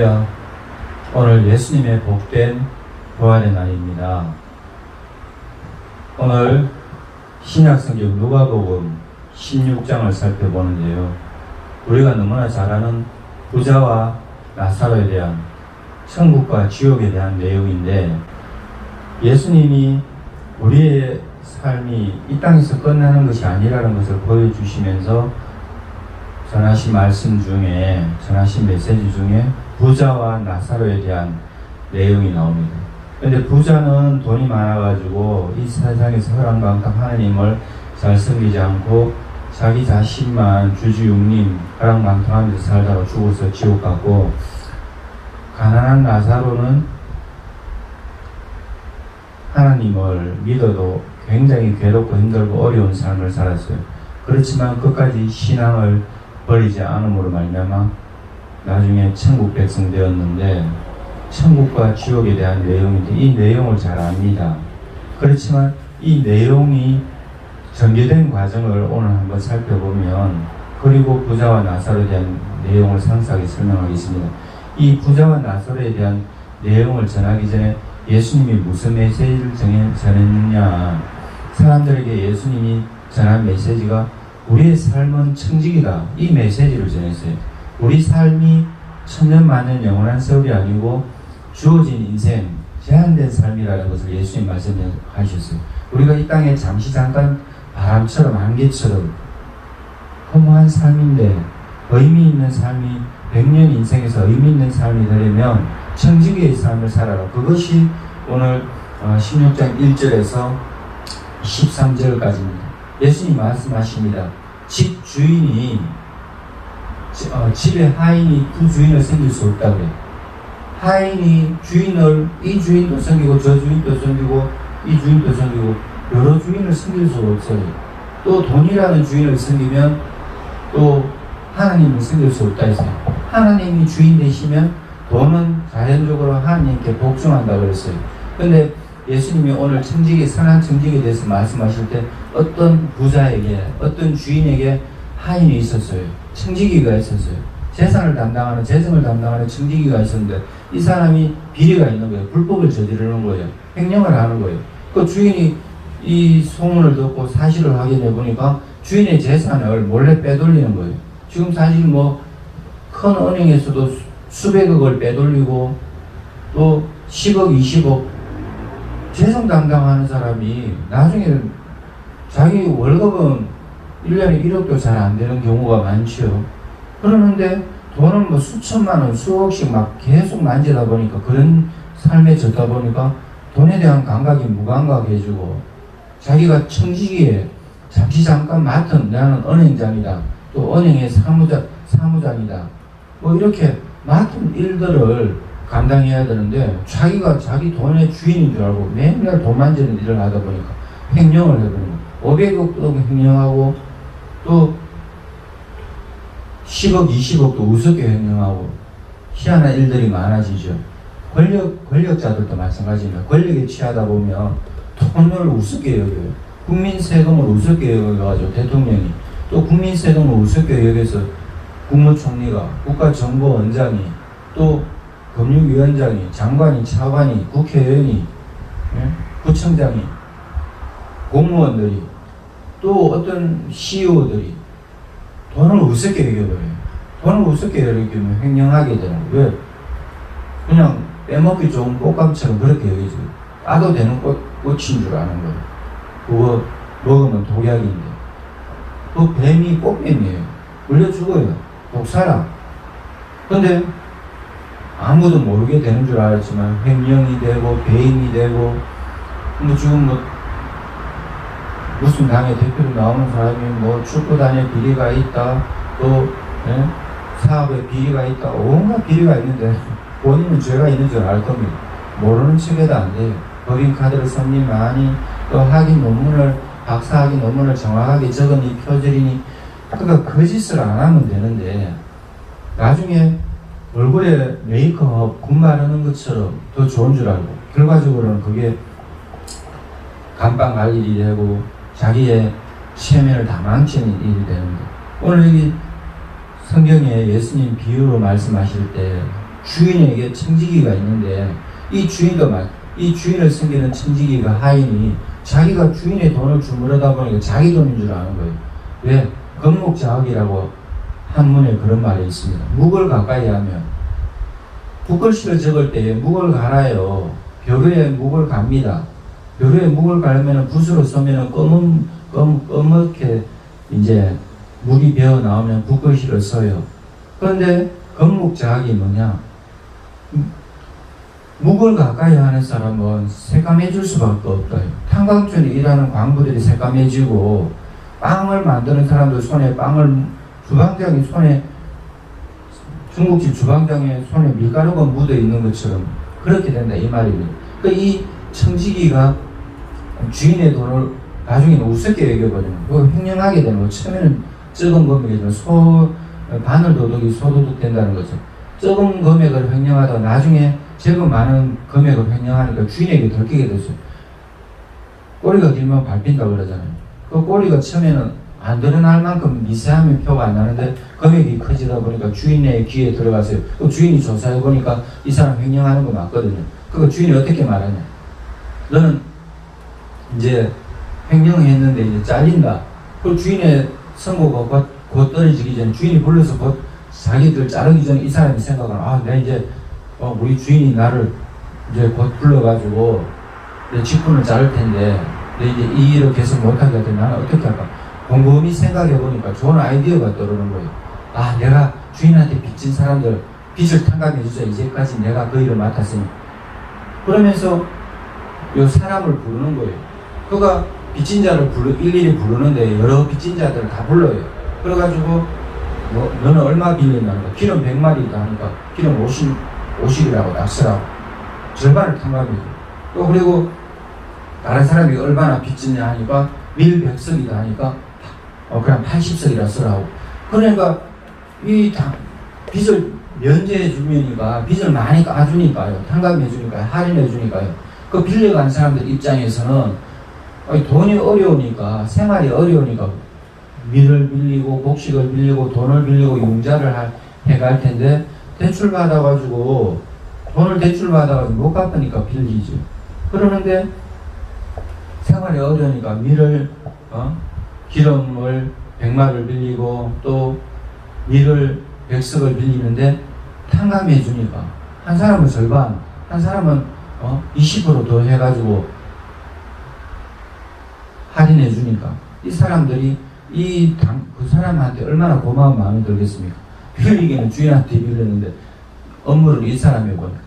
할렐루야. 오늘 예수님의 복된 부활의 날입니다. 오늘 신약성경 누가복음 16장을 살펴보는데요. 우리가 너무나 잘 아는 부자와 나사로에 대한 천국과 지옥에 대한 내용인데, 예수님이 우리의 삶이 이 땅에서 끝나는 것이 아니라는 것을 보여주시면서 전하신 말씀 중에, 전하신 메시지 중에 부자와 나사로에 대한 내용이 나옵니다. 근데 부자는 돈이 많아가지고 이 세상에서 허랑방탕 하나님을 잘 섬기지 않고 자기 자신만 주주육림 허랑방탕하면서 살다가 죽어서 지옥 갔고, 가난한 나사로는 하나님을 믿어도 굉장히 괴롭고 힘들고 어려운 삶을 살았어요. 그렇지만 끝까지 신앙을 버리지 않음으로 말미암아 나중에 천국 백성 되었는데, 천국과 지옥에 대한 내용인데 이 내용을 잘 압니다. 그렇지만 이 내용이 전개된 과정을 오늘 한번 살펴보면, 그리고 부자와 나사로에 대한 내용을 상세하게 설명하겠습니다. 이 부자와 나사로에 대한 내용을 전하기 전에 예수님이 무슨 메시지를 전했느냐, 사람들에게 예수님이 전한 메시지가 우리의 삶은 청직이다, 이 메시지를 전했어요. 우리 삶이 천년만년 영원한 세월이 아니고 주어진 인생, 제한된 삶이라는 것을 예수님 말씀하셨어요. 우리가 이 땅에 잠시 잠깐 바람처럼 안개처럼 허무한 삶인데, 의미 있는 삶이 100년 인생에서 의미 있는 삶이 되려면 청지기의 삶을 살아라. 그것이 오늘 16장 1절에서 13절까지입니다. 예수님 말씀하십니다. 집 주인이 집에 하인이 두 주인을 섬길 수 없다고 그래요. 하인이 주인을, 이 주인도 섬기고 저 주인도 섬기고 이 주인도 섬기고 여러 주인을 섬길 수가 없어요. 또 돈이라는 주인을 섬기면 또 하나님을 섬길 수 없다 했어요. 하나님이 주인 되시면 돈은 자연적으로 하나님께 복종한다고 그랬어요. 근데 예수님이 오늘 청지기, 선한 청지기에 대해서 말씀하실 때 어떤 부자에게, 어떤 주인에게 하인이 있었어요. 청지기가 있었어요. 재산을 담당하는, 재정을 담당하는 청지기가 있었는데, 이 사람이 비리가 있는 거예요. 불법을 저지르는 거예요. 횡령을 하는 거예요. 그 주인이 이 소문을 듣고 사실을 확인해 보니까 주인의 재산을 몰래 빼돌리는 거예요. 지금 사실 큰 은행에서도 수백억을 빼돌리고 또 10억, 20억 재정 담당하는 사람이 나중에 자기 월급은 1년에 1억도 잘 안 되는 경우가 많죠. 그러는데 돈은 수천만 원, 수억씩 막 계속 만지다 보니까, 그런 삶에 젖다 보니까 돈에 대한 감각이 무감각해지고, 자기가 청지기에 잠시 잠깐 맡은, 나는 은행장이다, 또 은행의 사무장이다, 이렇게 맡은 일들을 감당해야 되는데, 자기가 자기 돈의 주인인 줄 알고 맨날 돈 만지는 일을 하다 보니까 횡령을 해버리는 거예요. 500억도 횡령하고 또 10억, 20억도 우습게 횡령하고 희한한 일들이 많아지죠. 권력자들도 마찬가지입니다. 권력에 취하다 보면 돈을 우습게 여겨요. 국민 세금을 우습게 여겨가지고 대통령이, 또 국민 세금을 우습게 여겨서 국무총리가, 국가정보원장이, 또 금융위원장이, 장관이, 차관이, 국회의원이, 구청장이, 공무원들이, 또 어떤 CEO들이 돈을 우습게 여겨버려요. 돈을 우습게 여기면 횡령하게 되는 거예요. 왜? 그냥 빼먹기 좋은 꽃감처럼 그렇게 여기죠. 따도 되는 꽃인 줄 아는 거예요. 그거 먹으면 독약인데. 그 뱀이 꽃뱀이에요. 물려 죽어요. 독사라. 근데 아무도 모르게 되는 줄 알았지만 횡령이 되고 배임이 되고, 지금 무슨 당의 대표로 나오는 사람이 축구단에 비리가 있다, 또 사업에 비리가 있다, 온갖 비리가 있는데 본인은 죄가 있는 줄 알 겁니다. 모르는 척해도 안 돼요. 법인카드를 성립하니, 또 박사학위 논문을 정확하게 적으니, 표절이니, 그러니까 거짓을 안 하면 되는데, 나중에 얼굴에 메이크업, 군 바르는 것처럼 더 좋은 줄 알고, 결과적으로는 그게 감방 갈 일이 되고 자기의 체면을 다 망치는 일이 되는데, 오늘 여기 성경에 예수님 비유로 말씀하실 때 주인에게 청지기가 있는데 이 주인을 섬기는 청지기가 하인이 자기가 주인의 돈을 주무르다 보니까 자기 돈인 줄 아는 거예요. 왜? 건목자학이라고 한문에 그런 말이 있습니다. 묵을 가까이 하면 붓글씨를 적을 때 묵을 갈아요. 벼루에 묵을 갑니다. 벼루에 묵을 갈면 붓으로 쓰면 검게 이제 물이 배어 나오면 붓글씨를 써요. 그런데 건목자학이 뭐냐? 묵을 가까이 하는 사람은 새까매질 수밖에 없어요. 탄광촌에 일하는 광부들이 새까매지고 빵을 만드는 사람들 손에 주방장이 손에 중국집 주방장의 손에 밀가루가 묻어 있는 것처럼 그렇게 된다 이 말입니다. 이 청지기가 주인의 돈을 나중에는 우습게 여겨버리는 거, 횡령하게 되는 거. 처음에는 적은 금액이지만 바늘 도둑이 소도둑 된다는 거죠. 적은 금액을 횡령하다가 나중에 제법 많은 금액을 횡령하니까 주인에게 들키게 됐어요. 꼬리가 길면 밟힌다고 그러잖아요. 그 꼬리가 처음에는 안 드러날 만큼 미세하면 표가 안 나는데 금액이 커지다 보니까 주인의 귀에 들어가서요. 그 주인이 조사해 보니까 이 사람 횡령하는 거 맞거든요. 그거 주인이 어떻게 말하냐? 너는 이제 횡령했는데 이제 잘린다. 그 주인의 선고가 곧 떨어지기 전에 주인이 불러서 곧 자기들 자르기 전에 이 사람이 생각을 내가 이제 우리 주인이 나를 이제 곧 불러가지고 내 직분을 자를 텐데 내 이제 이 일을 계속 못하게 할 텐데 나는 어떻게 할까? 곰곰이 생각해 보니까 좋은 아이디어가 떠오르는 거예요. 내가 주인한테 빚진 사람들 빚을 탕감해 주자. 이제까지 내가 그 일을 맡았으니. 그러면서 요 사람을 부르는 거예요. 그가 빚진 자를 일일이 부르는데 여러 빚진 자들을 다 불러요. 그래가지고 너는 얼마 빌린다는 거야. 기름 100마리 있다 하니까 기름 50이라고 딱 쓰라고 절반을 탕감해줘. 또 그리고 다른 사람이 얼마나 빚지냐 하니까 밀 100석이다 하니까 그냥 80석이라 쓰라고. 그러니까 빚을 면제해 주니까 빚을 많이 까주니까요. 탕감해 주니까요. 할인해 주니까요. 그 빌려간 사람들 입장에서는 돈이 어려우니까 생활이 어려우니까 밀을 빌리고 곡식을 빌리고 돈을 빌리고 융자를 해갈 텐데 대출 받아가지고 돈을 대출 받아가지고 못 갚으니까 빌리죠. 그러는데 생활이 어려우니까 밀을 기름을 100마를 빌리고 또 밀을 100석을 빌리는데 탕감해 주니까 한 사람은 절반, 한 사람은 20% 더 해가지고 할인해 주니까 이 사람들이 그 사람한테 얼마나 고마운 마음이 들겠습니까? 빌리기는 주인한테 빌렸는데 업무를 이 사람이 보니까.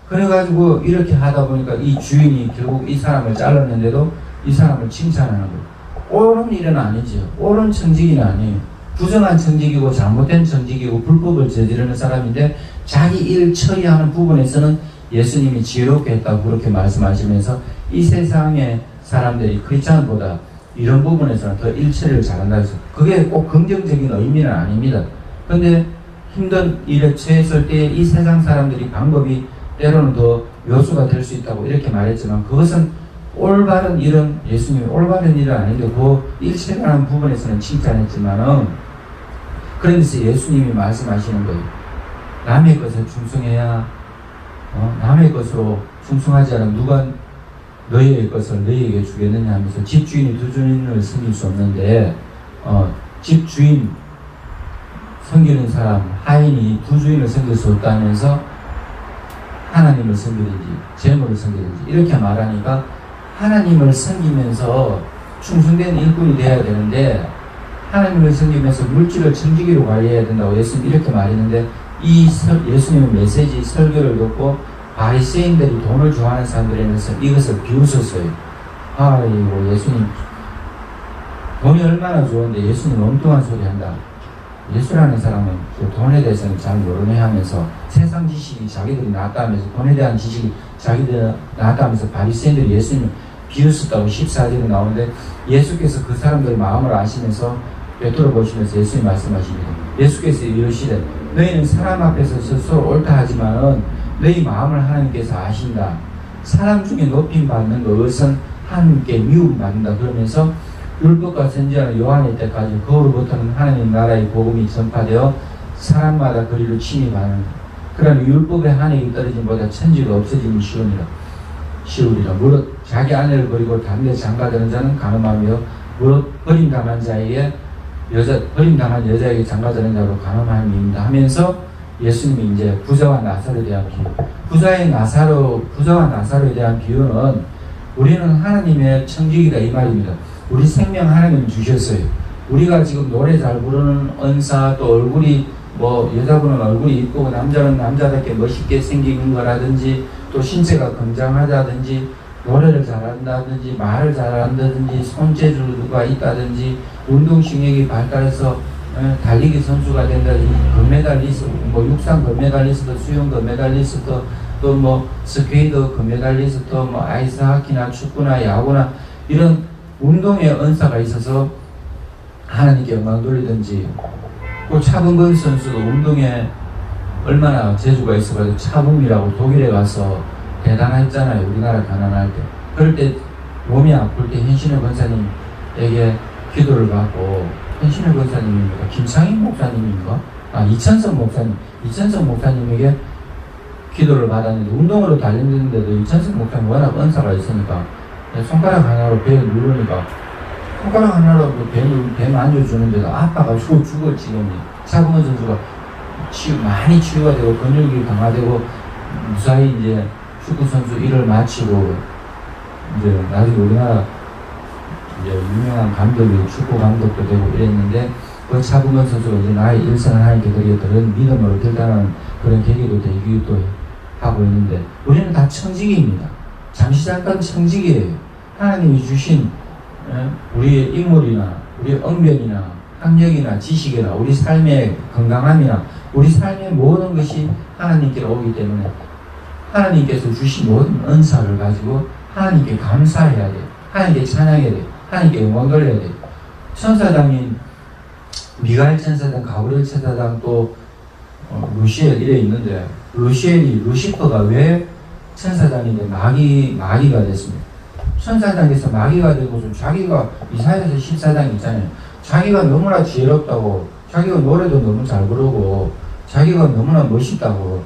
그래가지고 이렇게 하다 보니까 이 주인이 결국 이 사람을 잘랐는데도 이 사람을 칭찬하는 거예요. 옳은 일은 아니지요. 옳은 청지기는 아니에요. 부정한 청지기고 잘못된 청지기고 불법을 저지르는 사람인데 자기 일 처리하는 부분에서는 예수님이 지혜롭게 했다고 그렇게 말씀하시면서 이 세상의 사람들이 크리스찬보다 이런 부분에서는 더 일 처리를 잘한다 해서 그게 꼭 긍정적인 의미는 아닙니다. 근데 힘든 일에 처했을 때 이 세상 사람들이 방법이 때로는 더 요소가 될 수 있다고 이렇게 말했지만 그것은 올바른 일은 예수님이 올바른 일은 아닌데 그 일체라는 부분에서는 칭찬했지만은 그러면서 예수님이 말씀하시는 거예요. 남의 것에 충성해야 남의 것으로 충성하지 않으면 누가 너희의 것을 너희에게 주겠느냐 하면서 집주인이 두 주인을 섬길 수 없는데 집주인 섬기는 사람 하인이 두 주인을 섬길 수 없다면서 하나님을 섬기든지 재물을 섬기든지 이렇게 말하니까 하나님을 섬기면서 충성된 일꾼이 되어야 되는데 하나님을 섬기면서 물질을 청지기로 관리해야 된다고 예수님 이렇게 말했는데 이 예수님의 메시지 설교를 듣고 바리새인들이 돈을 좋아하는 사람들에서 이것을 비웃었어요. 아이고 예수님 돈이 얼마나 좋은데 예수님 엉뚱한 소리 한다. 예수라는 사람은 그 돈에 대해서는 잘 모르네 하면서 세상 지식이 자기들이 낫다면서 돈에 대한 지식이 자기들이 낫다면서 바리새인들이 예수님을 비웃었다고 14절에 나오는데 예수께서 그 사람들의 마음을 아시면서 베드로 보시면서 예수님 말씀하십니다. 예수께서 이르시되 너희는 사람 앞에서 스스로 옳다 하지만은 너희 마음을 하나님께서 아신다. 사람 중에 높임 받는 것은 하나님께 미움 받는다. 그러면서 율법과 선지자는 요한의 때까지 거울로부터는 하나님 나라의 복음이 전파되어 사람마다 그리로 침입하는 그러나 율법의 한이 떨어짐보다 천지가 없어짐이 쉬우리라. 무릇 자기 아내를 버리고 다른 데 장가드는 자는 가늠하며 무릇 버림당한 여자에게 장가드는 자로 가늠함입니다 하면서 예수님이 이제 부자와 나사로에 대한 비유, 부자와 나사로에 대한 비유는 우리는 하나님의 청지기다 이 말입니다. 우리 생명 하나님 주셨어요. 우리가 지금 노래 잘 부르는 은사, 또 얼굴이 여자분은 얼굴이 이쁘고 남자는 남자답게 멋있게 생긴 거라든지, 또 신체가 건장하다든지, 노래를 잘한다든지, 말을 잘한다든지, 손재주가 있다든지, 운동신경이 발달해서 달리기 선수가 된다든지, 금메달리스트, 육상 금메달리스트, 수영 금메달리스트, 또 스케이트 금메달리스트, 아이스하키나 축구나 야구나 이런 운동의 은사가 있어서 하나님께 영광 돌리든지, 또 차범근 선수도 운동에 얼마나 재주가 있어가지고 차범이라고 독일에 가서 대단했잖아요. 우리나라 가난할 때. 그럴 때 몸이 아플 때 현신의 권사님에게 기도를 받고, 현신의 권사님입니까? 김창인 목사님입니까? 이천성 목사님에게 기도를 받았는데, 운동으로 달렸는데도 이천성 목사님 워낙 은사가 있으니까 손가락 하나로 배를 누르니까, 손가락 하나로 배 만져주는데도 아파가 죽어 지금이. 차범근 선수가 많이 치유가 되고 근육이 강화되고 무사히 이제 축구 선수 일을 마치고 이제 나중에 우리나라 이제 유명한 감독이 축구 감독도 되고 이랬는데, 그 차범근 선수가 이제 나의 일생을 하나님께 드리게 그런 믿음으로 결단하는 그런 계기도 되기도 하고 있는데, 우리는 다 청지기입니다. 잠시 잠깐 청지기예요. 하나님이 주신 우리의 인물이나 우리의 언변이나 학력이나 지식이나 우리 삶의 건강함이나 우리 삶의 모든 것이 하나님께로 오기 때문에 하나님께서 주신 모든 은사를 가지고 하나님께 감사해야 돼요. 하나님께 찬양해야 돼요. 하나님께 영광 돌려야 돼요. 천사장인 미가엘 천사장, 가브리엘 천사장, 또 루시엘 이래 있는데, 루시퍼가 왜 천사장인데 마귀가 됐습니다. 천사장에서 마귀가 되고, 자기가 이사야서 14장 있잖아요. 자기가 너무나 지혜롭다고, 자기가 노래도 너무 잘 부르고, 자기가 너무나 멋있다고,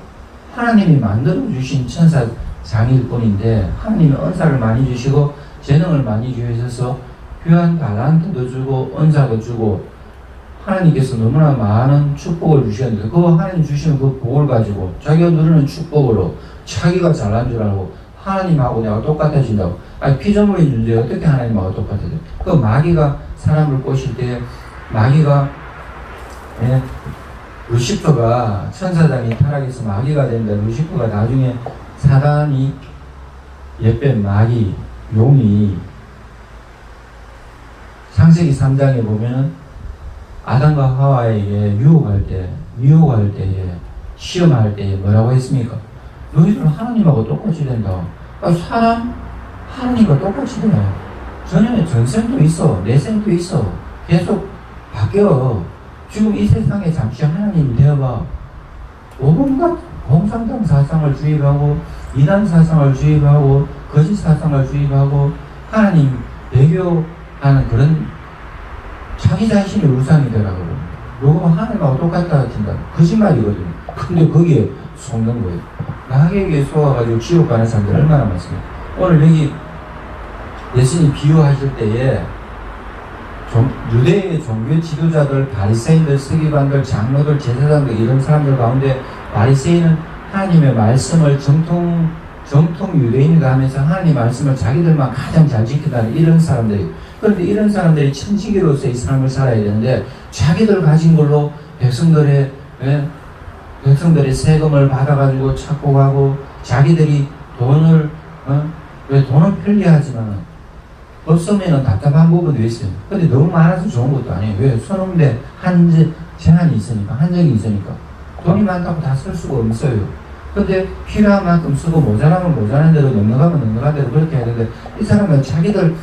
하나님이 만들어주신 천사장일 뿐인데, 하나님이 은사를 많이 주시고 재능을 많이 주셔서 귀한 달란트도 주고 은사도 주고 하나님께서 너무나 많은 축복을 주셨는데, 그 하나님 주시는 그 복을 가지고 자기가 누리는 축복으로 자기가 잘난 줄 알고 하나님하고 내가 똑같아진다고. 피조물인 존재 어떻게 하나님하고 똑같아져? 그 마귀가 사람을 꼬실 때, 루시퍼가 천사장이 타락해서 마귀가 된다. 루시퍼가 나중에 사단이 옛뱀 마귀 용이 창세기 3장에 보면 아담과 하와에게 유혹할 때에 시험할 때에 뭐라고 했습니까? 너희들은 하나님하고 똑같이 된다. 하나님과 똑같이 돼. 전생도 있어, 내생도 있어. 계속 바뀌어. 지금 이 세상에 잠시 하나님이 되어봐. 온갖 공상당 사상을 주입하고, 이단 사상을 주입하고, 거짓 사상을 주입하고, 하나님 배교하는 그런 자기 자신이 우상이 되라고. 요거 하나님하고 똑같다 하신다. 거짓말이거든요. 근데 거기에 속는 거예요. 나에게 속아가지고 지옥 가는 사람들 얼마나 많습니까? 오늘 여기 예수님 비유하실 때에 유대의 종교 지도자들, 바리새인들, 서기관들, 장로들, 제사장들 이런 사람들 가운데 바리새인은 하나님의 말씀을 정통 유대인이다 하면서 하나님 말씀을 자기들만 가장 잘 지킨다는 이런 사람들이. 그런데 이런 사람들이 천지기로서의 삶을 살아야 되는데, 자기들 가진 걸로 백성들의 세금을 받아가지고 착복하고, 자기들이 돈을 편리하지만 없으면 답답한 부분도 있어요. 근데 너무 많아서 좋은 것도 아니에요. 왜? 선언대 제한이 있으니까, 한정이 있으니까. 돈이 많다고 다 쓸 수가 없어요. 근데 필요한 만큼 쓰고 모자라면 모자란 대로, 넉넉하면 넉넉한 대로 그렇게 해야 되는데, 이 사람은 자기들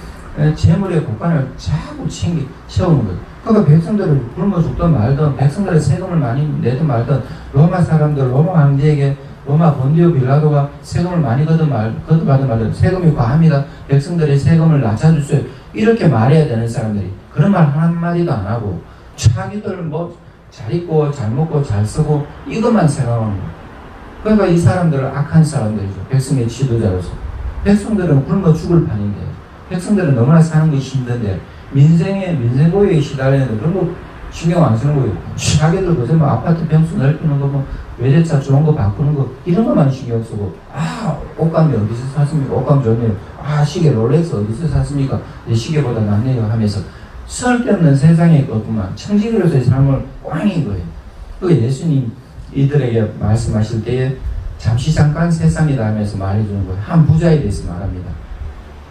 재물의 곳간을 자꾸 채우는 거예요. 그러니까 백성들을 굶어 죽든 말든, 백성들의 세금을 많이 내든 말든, 로마 사람들, 로마 황제에게 로마 본디오 빌라도가 세금을 많이 거둬가든 말든 세금이 과합니다. 백성들의 세금을 낮춰주세요. 이렇게 말해야 되는 사람들이 그런 말 한마디도 안 하고, 자기들 잘 입고 잘 먹고 잘 쓰고 이것만 생각하는 거예요. 그러니까 이 사람들은 악한 사람들이죠. 백성의 지도자로서. 백성들은 굶어 죽을 판인데, 백성들은 너무나 사는 것이 힘든데, 민생고에 시달리는데 그런 거 신경 안 쓰는 거예요. 자기들 그저 뭐 아파트 평수 넓히는 거, 뭐 외제차 좋은 거 바꾸는 거, 이런 것만 신경 쓰고, 옷감이 어디서 샀습니까? 옷감 좋네요. 시계 롤렉스 어디서 샀습니까? 내 시계보다 낫네요 하면서 쓸데없는 세상에 있구만. 청지기로서의 삶을 꽝인 거예요. 그 예수님 이들에게 말씀하실 때에 잠시 잠깐 세상이다 하면서 말해주는 거예요. 한 부자에 대해서 말합니다.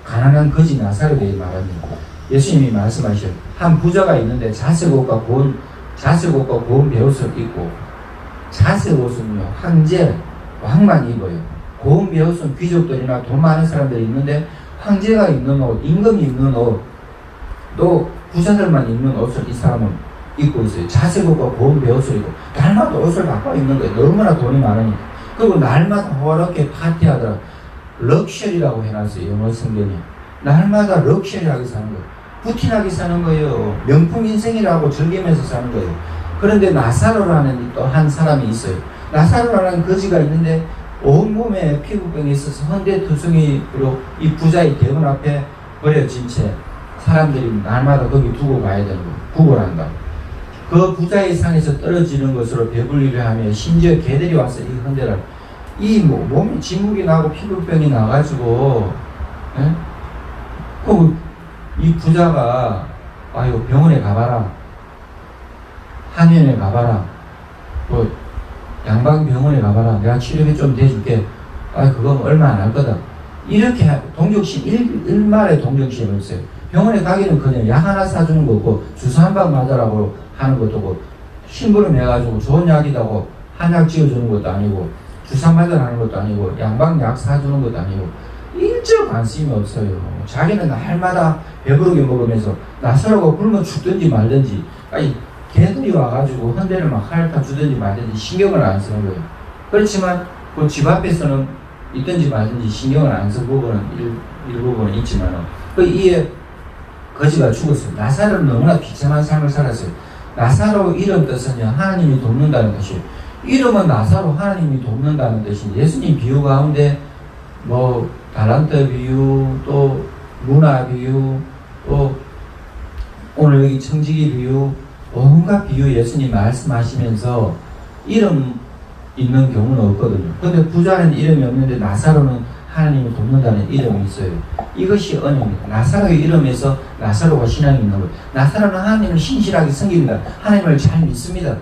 가난한 거지 나사로에 대해 말합니다. 예수님이 말씀하셔요. 한 부자가 있는데 자색 옷과 고운 베옷을 입고, 자색 옷은요 황제, 왕만 입어요. 고운 베옷은 귀족들이나 돈 많은 사람들이 입는데, 황제가 입는 옷, 임금이 입는 옷, 또 부자들만 입는 옷을 이 사람은 입고 있어요. 자색 옷과 고운 베옷을 입고 날마다 옷을 바꿔 입는 거예요. 너무나 돈이 많으니까. 그리고 날마다 호화롭게 파티하더라. 럭셔리라고 해놨어요. 영어 성경에. 날마다 럭셔리하게 사는 거예요. 부티나게 사는 거예요. 명품 인생이라고 즐기면서 사는 거예요. 그런데 나사로라는 또 한 사람이 있어요. 나사로라는 거지가 있는데 온몸에 피부병이 있어서 헌데투성이로 이 부자의 대문 앞에 버려진 채 사람들이 날마다 거기 두고 가야 되는 거예요. 구걸한다. 그 부자의 상에서 떨어지는 것으로 배불리려 하며 심지어 개들이 와서 이 헌데를 몸에 진묵이 나고 피부병이 나가지고 이 부자가 병원에 가봐라, 한의원에 가봐라, 양방병원에 가봐라, 내가 치료비 좀 대줄게, 그건 얼마 안 할 거다, 이렇게 동정심, 일말의 동정심이 없어요. 병원에 가기는 그냥 약 하나 사주는 거고 주사 한 방 맞으라고 하는 것도 심부름 해가지고 좋은 약이라고 한약 지어주는 것도 아니고 주사 맞으라는 것도 아니고 양방약 사주는 것도 아니고 일절 관심이 없어요. 자기는 날마다 배부르게 먹으면서 나사로가 굶어 죽든지 말든지, 개들이 와가지고 헌데를 막 핥아 주든지 말든지 신경을 안 쓰는 거예요. 그렇지만 그 집 앞에서는 있든지 말든지 신경을 안 쓰는 부분은 일부분은 있지만, 이에 거지가 죽었어요. 나사로는 너무나 비참한 삶을 살았어요. 나사로 이름 뜻은요, 하나님이 돕는다는 뜻이에요. 이름은 나사로, 하나님이 돕는다는 뜻이, 예수님 비유 가운데 달란트 비유, 또 문화 비유, 또 오늘 여기 청지기 비유, 온갖 비유 예수님 말씀하시면서 이름 있는 경우는 없거든요. 근데 부자는 이름이 없는데 나사로는 하나님이 돕는다는 이름이 있어요. 이것이 언어입니다. 나사로의 이름에서 나사로가 신앙이 있는 거예요. 나사로는 하나님을 신실하게 섬깁니다. 하나님을 잘 믿습니다.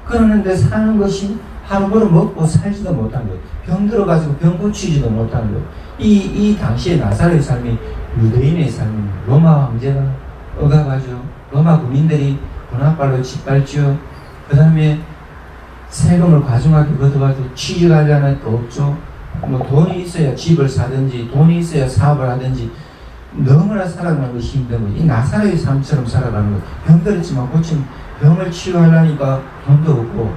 그러는데 사는 것이 하루벌어 먹고 살지도 못한 거예요. 병 들어가지고 병 고치지도 못한 거예요. 이 당시에 나사로의 삶이 유대인의 삶입니다. 로마 황제가 억압하죠. 로마 국민들이 군합발로 짓밟죠. 그 다음에 세금을 과중하게 걷어가지고 취직하려는 거 없죠. 돈이 있어야 집을 사든지 돈이 있어야 사업을 하든지 너무나 살아가는 것이 힘든 거예요. 이 나사로의 삶처럼 살아가는 거예요. 병 들었지만 고침 병을 치유하려니까 돈도 없고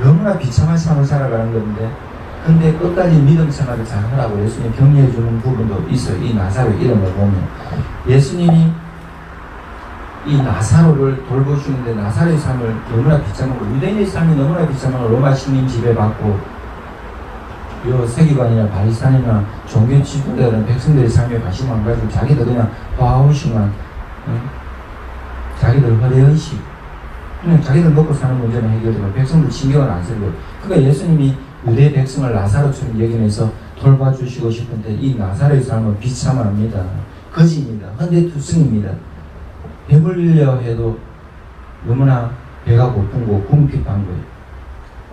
너무나 비참한 삶을 살아가는 건데, 근데 끝까지 믿음 생활을 잘 하라고 예수님 격려해 주는 부분도 있어요. 이 나사로의 이름을 보면 예수님이 이 나사로를 돌보시는데 나사로의 삶을 너무나 비참하고 유대인의 삶이 너무나 비참하고 로마 식민 지배받고 세기관이나 바리새인이나 종교 지도자들은 백성들의 삶에 관심 안 가지고 자기들 그냥 화우식만, 자기들 허례의식, 그냥 자기들 먹고 사는 문제는 해결되고 백성들 신경을 안 쓰고, 그러니까 예수님이 유대 백성을 나사로처럼 여기면서 돌봐주시고 싶은데 이 나사로의 삶은 비참합니다. 거지입니다. 헌데투성입니다. 배불리려 해도 너무나 배가 고픈고 궁핍한 거예요.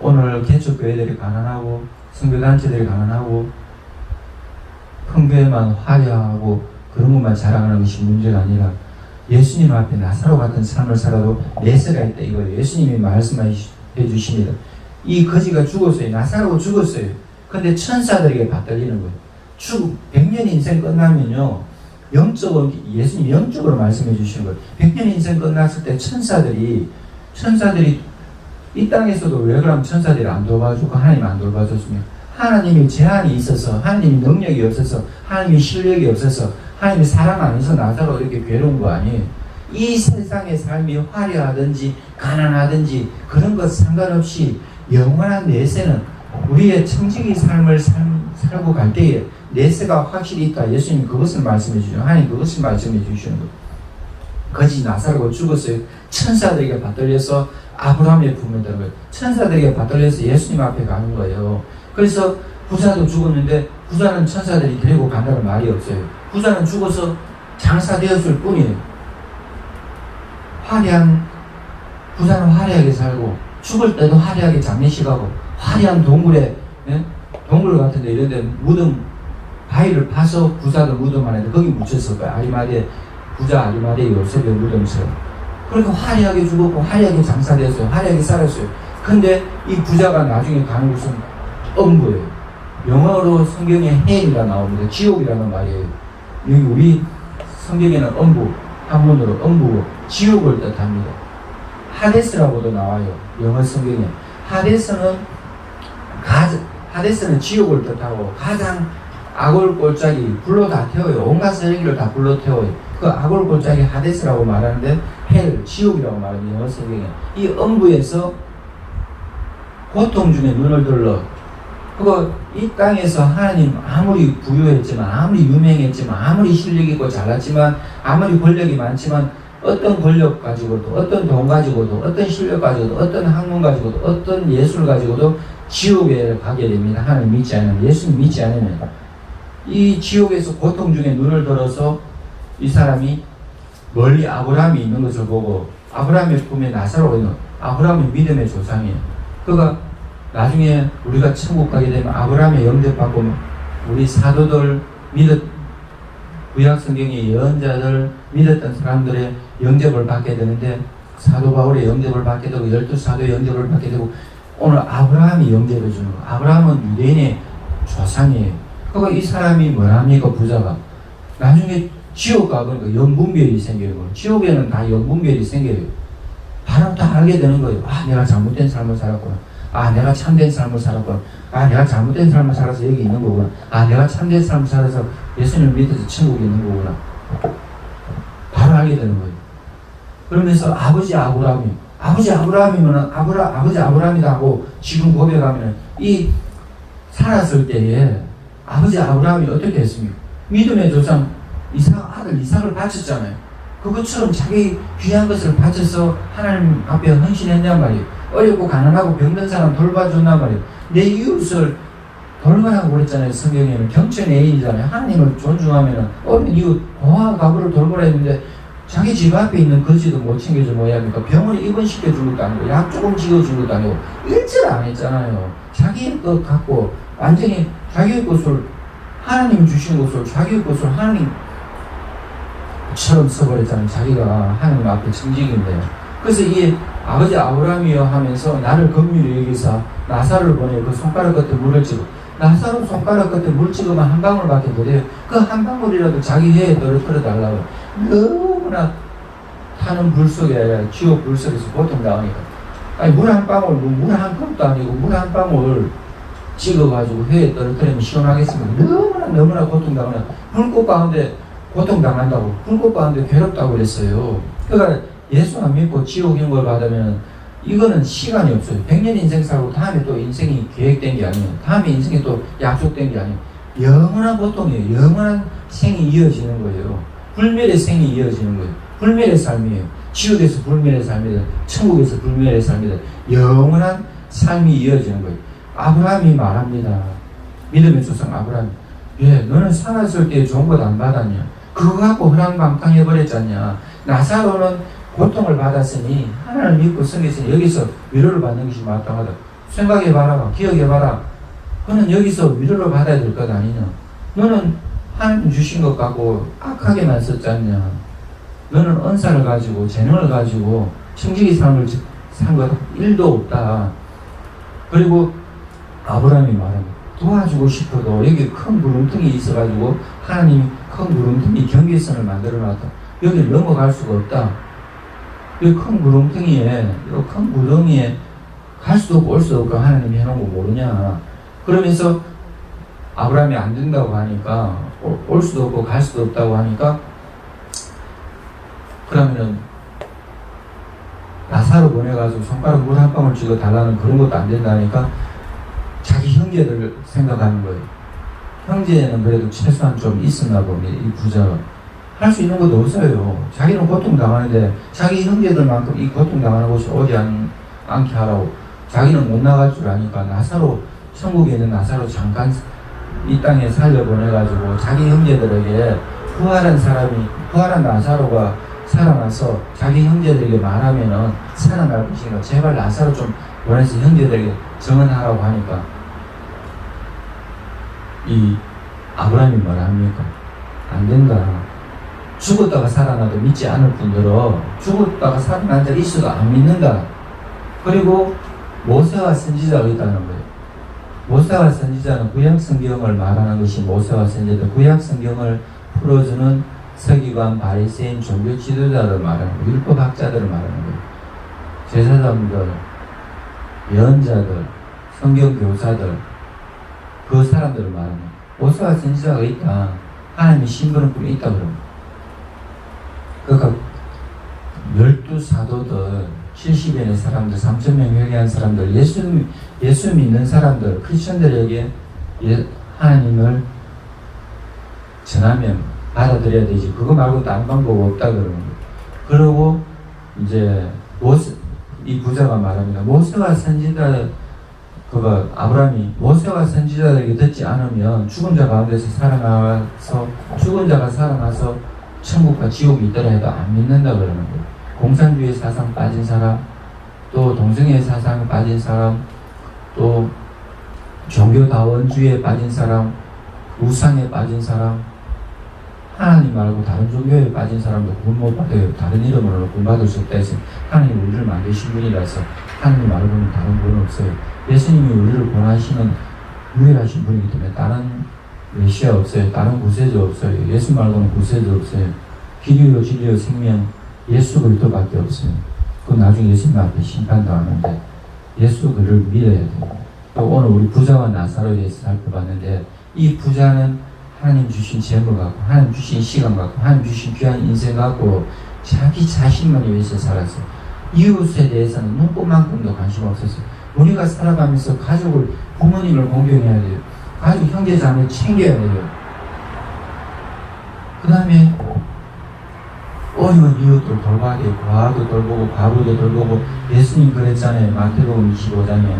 오늘 개척교회들이 가난하고 선교단체들이 가난하고 큰 교회만 화려하고 그런 것만 자랑하는 것이 문제가 아니라 예수님 앞에 나사로 같은 삶을 살아도 내세가 있다 이거예요. 예수님이 말씀해 주십니다. 이 거지가 죽었어요. 나사로가 죽었어요. 근데 천사들에게 받들리는 거예요. 100년 인생 끝나면요, 영적으로, 예수님 영적으로 말씀해 주시는 거예요. 100년 인생 끝났을 때 천사들이 이 땅에서도 왜 그럼 천사들이 안 돌봐주고 하나님 안 돌봐줬으며, 하나님이 제한이 있어서, 하나님이 능력이 없어서, 하나님이 실력이 없어서, 하나님이 사랑 안에서 나사로 이렇게 괴로운 거 아니에요. 이 세상의 삶이 화려하든지 가난하든지 그런 것 상관없이 영원한 내세는 우리의 청지기 삶을 살고 갈 때에 내세가 확실히 있다. 예수님이 그것을 말씀해 주시죠. 하나님 그것을 말씀해 주시는 거예요. 거지 나사로가 죽었어요. 천사들에게 받들려서 아브라함의 품에 들어간 거예요. 천사들에게 받들려서 예수님 앞에 가는 거예요. 그래서 부자도 죽었는데 부자는 천사들이 데리고 간다는 말이 없어요. 부자는 죽어서 장사되었을 뿐이에요. 부자는 화려하게 살고 죽을 때도 화려하게 장례식하고 화려한 동굴에 동굴 같은데 이런데 무덤 바위를 파서 부자들 무덤 안에 거기 묻혔을 거예요. 부자 아리마대 요셉의 무덤처럼. 그러니까 화려하게 죽었고 화려하게 장사되었어요. 화려하게 살았어요. 근데 이 부자가 나중에 가는 곳은 엄부예요. 영어로 성경에 헬이라 나옵니다. 지옥이라는 말이에요. 여기 우리 성경에는 엄부, 한문으로 엄부, 지옥을 뜻합니다. 하데스라고도 나와요. 영어 성경에. 하데스는 지옥을 뜻하고 가장 악을 골짜기 불로 다 태워요. 온갖 쓰레기를 다 불로 태워요. 그 악을 골짜기 하데스라고 말하는데 헬, 지옥이라고 말합니다. 영어 성경에. 이 엄부에서 고통 중에 눈을 들러 이 땅에서 하나님 아무리 부유했지만 아무리 유명했지만 아무리 실력 있고 잘났지만 아무리 권력이 많지만 어떤 권력 가지고도 어떤 돈 가지고도 어떤 실력 가지고도 어떤 학문 가지고도 어떤 예술 가지고도 지옥에 가게 됩니다. 하나님 믿지 않으면, 예수님 믿지 않으면. 이 지옥에서 고통 중에 눈을 들어서 이 사람이 멀리 아브라함이 있는 것을 보고 아브라함의 품에 나사로가 있는 아브라함의 믿음의 조상이에요. 그가 나중에 우리가 천국 가게 되면 아브라함의 영접받고 우리 사도들 구약 성경의 예언자들 믿었던 사람들의 영접을 받게 되는데 사도 바울의 영접을 받게 되고 12사도의 영접을 받게 되고 오늘 아브라함이 영접해 주는 거예요. 아브라함은 유대인의 조상이에요. 그러니까 이 사람이 뭐랍니까? 부자가 나중에 지옥 가보니까 영분별이 생기는 거예요. 지옥에는 다 영분별이 생겨요. 바로 다 알게 되는 거예요. 내가 잘못된 삶을 살았구나. 내가 참된 삶을 살았구나. 내가 잘못된 삶을 살아서 여기 있는 거구나. 내가 참된 삶을 살아서 예수님을 믿어서 천국에 있는 거구나. 바로 알게 되는 거예요. 그러면서 아버지 아브라함이면 아버지 아브라함이다 하고 지금 고백하면 이 살았을 때에 아버지 아브라함이 어떻게 했습니까? 믿음의 조상 아들 이삭을 바쳤잖아요. 그것처럼 자기 귀한 것을 바쳐서 하나님 앞에 헌신했냔 말이에요. 어렵고 가난하고 병든 사람 돌봐준단 말이에요. 내 이웃을 돌봐라고 그랬잖아요. 성경에는 경천 애인이잖아요. 하나님을 존중하면 어린 이웃 고아 가부를 돌보라 했는데 자기 집 앞에 있는 거지도 못 챙겨줘 뭐야 합니까? 병원에 입원시켜준 것도 아니고 약 조금 지어준 것도 아니고 일절 안 했잖아요. 자기의 것 갖고 완전히 자기의 것을 하나님 주신 것을 자기의 것을 하나님처럼 써버렸잖아요. 자기가 하나님 앞에 청직인데. 그래서 이 아버지 아브라함이여 하면서 나를 긍휼히 여기사 나사로를 보내 그 손가락 끝에 물을 찍어. 나사로 손가락 끝에 물 찍으면 한 방울밖에 못해요. 그 한 방울이라도 자기 혀에 떨어뜨려 달라고. 너무나 타는 불 속에 지옥 불 속에서 고통당하니까 물 한 방울 물 한 컵도 아니고 물 한 방울 찍어가지고 혀에 떨어뜨리면 시원하겠습니까? 너무나 고통당하냐. 불꽃 가운데 고통당한다고 불꽃 가운데 괴롭다고 그랬어요. 그러니까 예수 안 믿고 지옥 이런 걸 받으면 이거는 시간이 없어요. 100년 인생 살고 다음에 또 인생이 계획된 게 아니에요. 다음에 인생이 또 약속된 게 아니에요. 영원한 고통이에요. 영원한 생이 이어지는 거예요. 불멸의 생이 이어지는 거예요. 불멸의 삶이에요. 지옥에서 불멸의 삶이다. 천국에서 불멸의 삶이다. 영원한 삶이 이어지는 거예요. 아브라함이 말합니다. 믿음의 조상 아브라함. 너는 살았을 때 좋은 것 안 받았냐? 그거 갖고 허랑방탕해버렸잖냐? 나사로는 고통을 받았으니 하나님을 믿고 섬겼으니 여기서 위로를 받는 것이 마땅하다. 생각해봐라. 기억해봐라. 그는 여기서 위로를 받아야 될 것 아니냐? 너는 하나님 주신 것 갖고 악하게만 썼지 않냐? 너는 은사를 가지고 재능을 가지고 청지기 삶을 산 것 1도 없다. 그리고 아브라함이 말합니다. 도와주고 싶어도 여기 큰 구름통이 있어가지고 하나님이 큰 구름통이 경계선을 만들어놨다. 여기를 넘어갈 수가 없다. 이 큰 구름통이에 큰 구덩이에 갈 수도 없고 올 수도 없고 하나님이 해놓은 거 모르냐. 그러면서 아브라함이 안 된다고 하니까 올 수도 없고 갈 수도 없다고 하니까 그러면은 나사로 보내가지고 손가락 물 한 방울 찍어 달라는 그런 것도 안 된다니까 자기 형제들을 생각하는 거예요. 형제는 그래도 최소한 좀 있었나 봅니다. 이 부자가 할 수 있는 것도 없어요. 자기는 고통당하는데 자기 형제들만큼 이 고통당하는 곳이 오지 않게 하라고 자기는 못 나갈 줄 아니까 나사로, 천국에 있는 나사로 잠깐 이 땅에 살려보내가지고 자기 형제들에게 부활한 나사로가 살아나서 자기 형제들에게 말하면은 살아날 것이니까 제발 나사로 좀 보내서 형제들에게 증언하라고 하니까 이 아브라함이 뭐라 합니까? 안 된다. 죽었다가 살아나도 믿지 않을 뿐더러 죽었다가 살아난 자가 있어도 안 믿는다. 그리고 모세와 선지자가 있다는 거예요. 모세와 선지자는 구약 성경을 말하는 것이 모세와 선지자, 구약 성경을 풀어주는 서기관, 바리새인, 종교 지도자들 말하는 거예요. 율법학자들을 말하는 거예요. 제사장들, 예언자들, 성경 교사들, 그 사람들을 말하는 거예요. 모세와 선지자가 있다. 하나님의 신분은 뿐이 있다 그럽니다. 그러니까 12사도들, 70여의 사람들, 3,000명 회개한 사람들, 예수 믿는 사람들, 크리스천들에게 하나님을 전하면 받아들여야 되지. 그거 말고 다른 방법 없다 그러는 거예요. 그러고 이제 이 부자가 말합니다. 모세와 선지자, 아브라함이 모세와 선지자들에게 듣지 않으면 죽은 자 가운데서 살아나서 죽은 자가 살아나서 천국과 지옥이 있더라 해도 안 믿는다 그러는 거예요. 공산주의 사상 빠진 사람, 또 동성애 사상에 빠진 사람, 또 종교다원주의에 빠진 사람, 우상에 빠진 사람, 하나님 말고 다른 종교에 빠진 사람도 구원 못 받아요. 다른 이름으로 구원 받을 수 없다 해서 하나님이 우리를 만드신 분이라서 하나님 말고는 다른 구원 없어요. 예수님이 우리를 구원하시는 유일하신 분이기 때문에 다른 메시아 없어요. 다른 구세주 없어요. 예수 말고는 구세주 없어요. 길이요 진리요 생명 예수 그리스도밖에 없어요. 그 나중에 예수님 앞에 심판당하는데 예수 그를 믿어야 돼요. 또 오늘 우리 부자와 나사로에 대해서 살펴봤는데 이 부자는 하나님 주신 재물 갖고 하나님 주신 시간 갖고 하나님 주신 귀한 인생 갖고 자기 자신만을 위해서 살았어요. 이웃에 대해서는 눈꼽만큼도 관심 없었어요. 우리가 살아가면서 가족을, 부모님을 공경해야 돼요. 가족, 형제, 자매 챙겨야 돼요. 그 다음에 어려운 이웃들 돌봐야 돼요. 과도 돌보고 과부도 돌보고. 예수님 그랬잖아요. 마태복음 25장에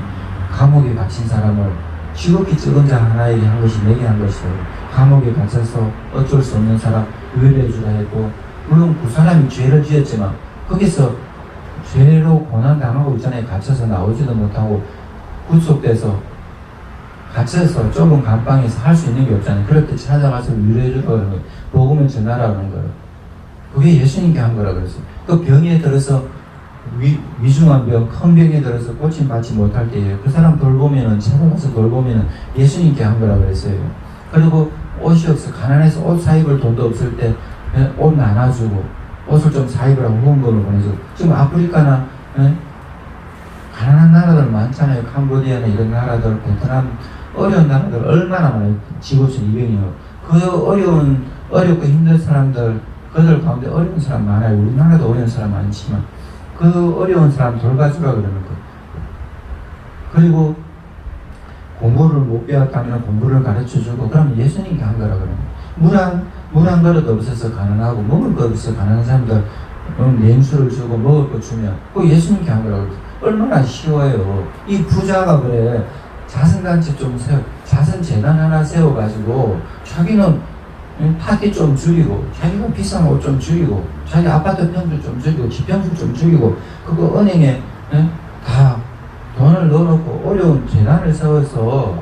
감옥에 갇힌 사람을 지극히 적은 자 하나에게 한 것이 내게 한 것이라고. 감옥에 갇혀서 어쩔 수 없는 사람 유일해 주라 했고, 물론 그 사람이 죄를 지었지만 거기서 죄로 고난당하고 있잖아요. 갇혀서 나오지도 못하고 구속돼서 갇혀서 좁은 감방에서 할 수 있는 게 없잖아요. 그럴 때 찾아가서 위로해 주라고 하는 거예요. 복음을 전하라는 거예요. 그게 예수님께 한 거라 그랬어요. 그 병에 들어서 위중한 병, 큰 병에 들어서 고침받지 못할 때에 그 사람 돌보면은, 찾아가서 돌보면은 예수님께 한 거라 그랬어요. 그리고 옷이 없어, 가난해서 옷 사입을 돈도 없을 때 옷 나눠주고 옷을 좀 사입으라고 후원금을 보내주고. 지금 아프리카나 가난한 나라들 많잖아요. 캄보디아나 이런 나라들, 베트남, 어려운 나라들 얼마나 많아요. 지구촌 200여. 그 어렵고 힘든 사람들, 그들 가운데 어려운 사람 많아요. 우리나라도 어려운 사람 많지만 그 어려운 사람 돌봐주라 그러는 거예요. 그리고 공부를 못 배웠다면 공부를 가르쳐주고. 그러면 예수님께 한 거라 그러는 거예요. 물 한 그릇 없어서 가난하고 먹을 거 없어서 가난한 사람들 냉수를 주고 먹을 거 주면 그거 예수님께 한 거라 그러죠. 얼마나 쉬워요. 이 부자가 그래, 자선단체 좀 자선재단 하나 세워가지고 자기는 파티 좀 줄이고, 자기가 비싼 옷 좀 줄이고, 자기 아파트 평수 좀 줄이고, 집평수 좀 줄이고, 그거 은행에 다 돈을 넣어놓고 어려운 재단을 세워서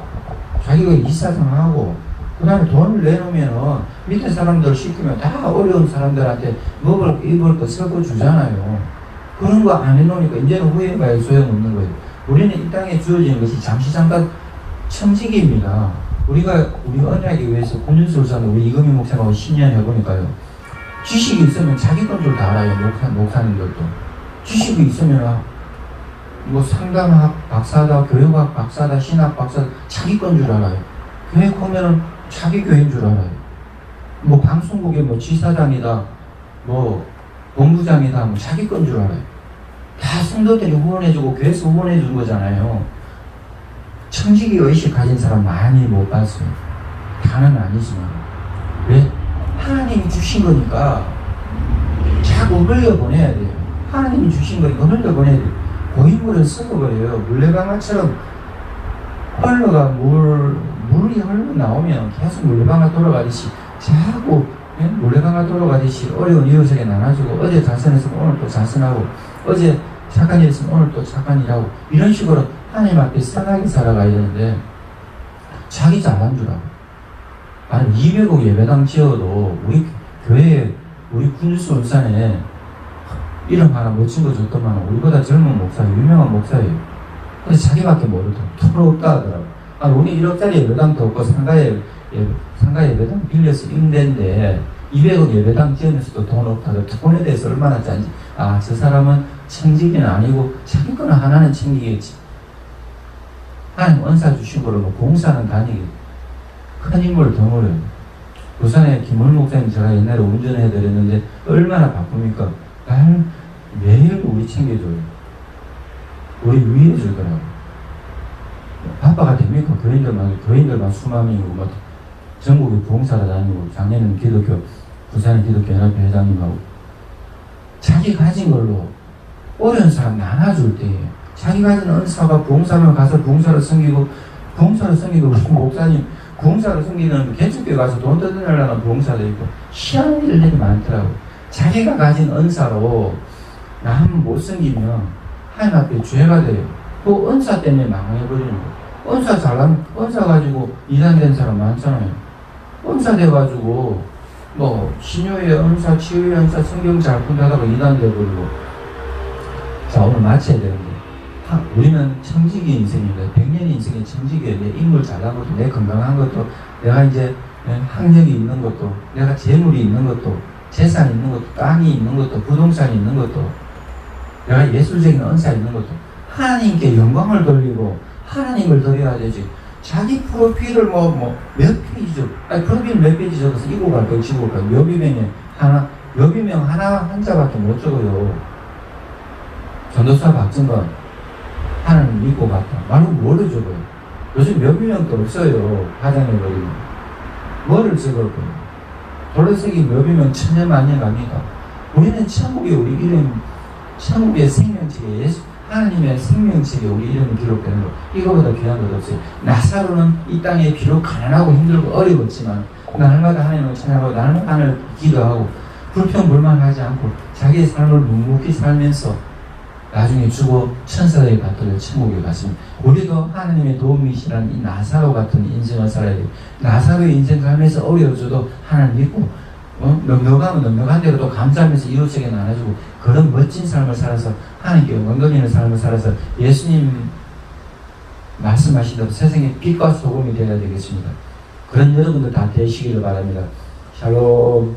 자기가 이사장하고, 그 다음에 돈을 내놓으면은 밑에 사람들 시키면 다 어려운 사람들한테 먹을 거, 입을 거 섞어 주잖아요. 그런 거 안 해놓으니까 이제는 후회가야 소용없는 거예요. 우리는 이 땅에 주어지는 것이 잠시 잠깐 청지기입니다. 우리 언약에 위해서 군인술사는 우리 이금희 목사님하고 10년 해보니까요. 지식이 있으면 자기 건 줄 다 알아요. 목사님들도. 지식이 있으면 뭐 상담학 박사다, 교육학 박사다, 신학 박사다, 자기 건 줄 알아요. 교회 보면은 자기 교회인 줄 알아요. 뭐 방송국에 뭐 지사장이다, 뭐 본부장이다, 뭐 자기 건 줄 알아요. 다 성도들이 후원해주고 교회에서 후원해준 거잖아요. 청지기 의식 가진 사람 많이 못 봤어요. 다는 아니지만. 왜? 하나님이 주신 거니까 자꾸 흘려보내야 돼요. 하나님이 주신 거니까 흘려보내야 돼요. 고인물은 썩어버려요. 물레방아처럼 흘러가 물이 흘러나오면 계속 물레방아 돌아가듯이 자꾸 물레방아 돌아가듯이 어려운 이웃에게 나눠주고, 어제 자선했으면 오늘 또 자선하고, 어제 착한 일 했으면 오늘 또 착한 일하고, 이런 식으로 하나님 앞에 선하게 살아가야 되는데 자기 잘한 줄 알고. 아니 200억 예배당 지어도 우리 교회에, 우리 군주수 울산에 이름 하나 멋진 거 줬더만 우리보다 젊은 목사예요. 유명한 목사예요. 그래서 자기밖에 모르더라고. 돈 없다 하더라고. 아니 우리 1억짜리 예배당도 없고 상가 예배당 빌려서 임대인데 200억 예배당 지으면서도 돈 없다고. 돈에 대해서 얼마나 짠지. 아, 저 사람은 청지기는 아니고 자기 거는 하나는 챙기겠지. 하나님 은사 주신 거로 뭐 봉사는 다니겠지. 큰 인물 덩어리요. 부산에 김월 목사님 제가 옛날에 운전해드렸는데 얼마나 바쁩니까? 매일 우리 챙겨줘요. 우리 위해주더라고. 바빠가 됩니까? 교인들만 수만 명이고, 뭐, 전국에 부흥사를 다니고, 작년에는 부산의 기독교 연합회 회장님하고, 자기 가진 걸로 어려운 사람 나눠줄 때에, 자기 가진 은사가 부흥사면 가서 부흥사를 섬기고, 우리 목사님, 부흥사를 섬기는 개척교회 가서 돈 뜯어내려는 부흥사도 있고, 희한한 일들이 많더라고. 자기가 가진 은사로 남 못 섬기면 하나님 앞에 죄가 돼요. 그 은사 때문에 망해버리는 거예요. 은사 잘하면, 은사 가지고 이단된 사람 많잖아요. 은사 돼가지고 뭐 신유의 은사, 치유의 은사, 성경 잘 푼다다가 이단돼버리고. 자, 오늘 마쳐야 되는데, 우리는 청지기 인생입니다. 100년 인생의 청지기에 내 인물 잘난 것도, 내 건강한 것도, 내가 이제 학력이 있는 것도, 내가 재물이 있는 것도, 재산이 있는 것도, 땅이 있는 것도, 부동산이 있는 것도, 내가 예술적인 은사 있는 것도 하나님께 영광을 돌리고 하나님을 드려야 되지. 자기 프로필을 몇 페이지, 프로필 몇 페이지 적어서 이고 갈 거, 지고 갈 거, 여비명 한자밖에 못 적어요. 전도사 박정건 하나님 믿고 갔다. 말고 뭐를 적어요? 요즘 여비명도 없어요. 화장해버리면. 뭐를 적을 거예요? 도로색이 몇이면 천년만년 갑니다. 우리는 천국에 우리 이름, 천국의 생명책에 하나님의 생명책에 우리 이름이 기록되는 거, 이거보다 귀한 것 없어요. 나사로는 이 땅에 비록 가난하고 힘들고 어려웠지만 날마다 하나님을 찬양하고 날마다 하나님을 기도하고 불평불만하지 않고 자기의 삶을 묵묵히 살면서 나중에 죽어 천사들의 밭들을 천국에 갔습니다. 우리도 하나님의 도움이시라는 이 나사로 같은 인생을 살아야 돼요. 나사로의 인생 살면서 어려워져도 하나님 믿고 넉넉하면 넉넉한 대로 또 감사하면서 이웃에게 나눠주고, 그런 멋진 삶을 살아서 하나님께 영광 돌리는 삶을 살아서 예수님 말씀하신 대로 세상의 빛과 소금이 되어야 되겠습니다. 그런 여러분들 다 되시기를 바랍니다. 샬롬.